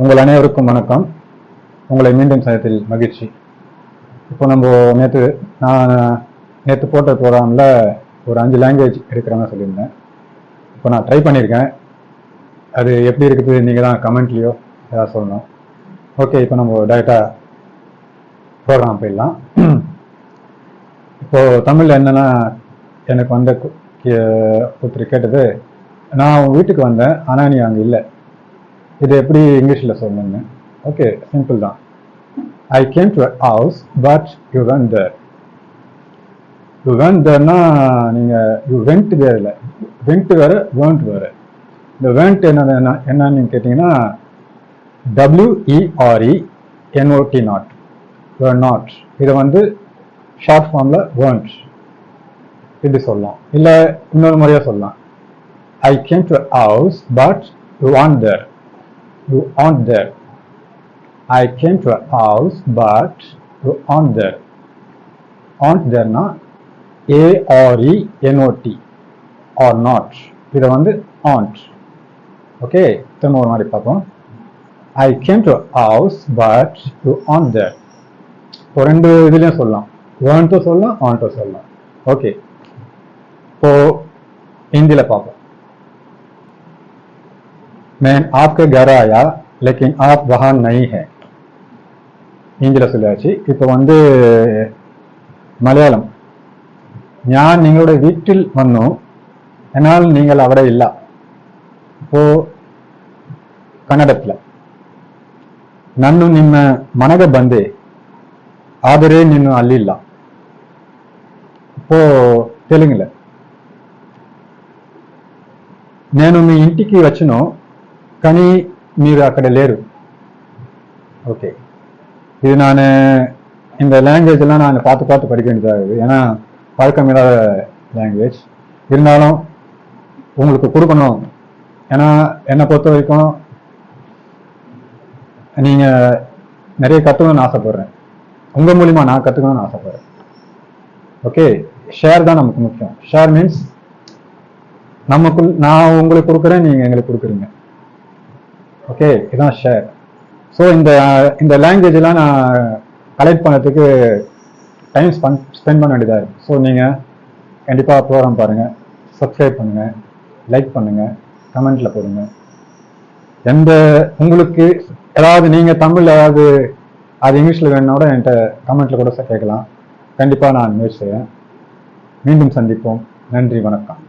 உங்கள் அனைவருக்கும் வணக்கம். உங்களை மீண்டும் சந்தித்ததில் மகிழ்ச்சி. இப்போ நம்ம நேற்று போட்ட ப்ரோக்ராமில் ஒரு 5 லாங்குவேஜ் இருக்கிறாங்க சொல்லியிருந்தேன். இப்போ நான் ட்ரை பண்ணியிருக்கேன். அது எப்படி இருக்குது நீங்கள் தான் கமெண்ட்லேயோ ஏதாவது சொல்லணும். ஓகே, இப்போ நம்ம டைரெக்டாக ப்ரோக்ராம் போயிடலாம். இப்போது தமிழில் என்னென்னா, எனக்கு வந்த ஒருத்தர் கேட்டது, நான் உங்கள் வீட்டுக்கு வந்தேன் ஆனால் நீ அங்கே இல்லை, இது எப்படி இங்கிலீஷில் சொல்லணும்னு. ஓகே, சிம்பிள் தான். I came to house but you went there. You went தேர்னா நீங்கள் யூ வென்ட் தேர் இல்லை, வென்ட் வேறு வேர்ன்ட் வேறு. இந்த வேர்ன்ட் என்னன்னு நீங்கள் கேட்டிங்கன்னா WERENOT நாட், வேர் நாட். இதை வந்து ஷார்ட் ஃபார்மில் வேர்ன்ட் இப்படி சொல்லலாம். இல்லை இன்னொரு முறையாக சொல்லலாம், ஐ came to house but you want there. You aren't there. I came to a house but you aren't there. Aren't there na ARENOT or not. இதை வந்து aren't. ஓகே, திரும்ப ஒரு மாதிரி பார்ப்போம். I came to a house but you aren't there. இப்போ ரெண்டு இதுலையும் சொல்லலாம், weren't சொல்லலாம், aren't சொல்லலாம். ஓகே, இப்போ ஹிந்தியில் பார்ப்போம். मैं आपके घर आया लेकिन आप वहाँ नहीं है. இங்கிலீஷ் சொல்லியாச்சு. இப்போ வந்து மலையாளம். ഞാൻ നിങ്ങളുടെ വീട്ടിൽ വന്നു എന്നാൽ നിങ്ങൾ അവിടെ ഇല്ല. ഇപ്പോൾ ಕನ್ನಡത്തിൽ ನಾನು ನಿಮ್ಮ ಮನೆಗೆ ಬಂದೆ ಆದರೆ ನೀನು ಅಲ್ಲಿಲ್ಲ. இப்போ తెలుగులో నేను మీ ఇంటికి వచ్చాను కానీ మీరు అక్కడ లేరు. ஓகே, இது நான் இந்த லாங்குவேஜெல்லாம் நான் பார்த்து படிக்க வேண்டியதாக இருக்குது. ஏன்னா பழக்கமில்லாத லாங்குவேஜ் இருந்தாலும் உங்களுக்கு கொடுக்கணும். ஏன்னா என்னை பொறுத்த வரைக்கும் நீங்கள் நிறைய கற்றுக்கணும்னு ஆசைப்பட்றேன். உங்கள் மூலிமா நான் கற்றுக்கணும்னு ஆசைப்பட்றேன். ஓகே, ஷேர் தான் நமக்கு முக்கியம். ஷேர் மீன்ஸ் நான் உங்களுக்கு கொடுக்குறேன், நீங்கள் எங்களுக்கு கொடுக்குறீங்க. ஓகே, இதுதான் ஷேர். ஸோ இந்த லாங்குவேஜெலாம் நான் கலெக்ட் பண்ணுறதுக்கு டைம் ஸ்பெண்ட் பண்ண வேண்டியதாக இருக்குது. ஸோ நீங்கள் கண்டிப்பாக ப்ரோக்ராம் பாருங்கள், சப்ஸ்கிரைப் பண்ணுங்கள், லைக் பண்ணுங்கள், கமெண்ட்டில் போடுங்க. உங்களுக்கு ஏதாவது நீங்கள் தமிழ் ஏதாவது அது இங்கிலீஷில் வேணும்னா கூட என்கிட்ட கமெண்ட்டில் கூட கேட்கலாம். கண்டிப்பாக நான் முயற்சி செய்வேன். மீண்டும் சந்திப்போம். நன்றி, வணக்கம்.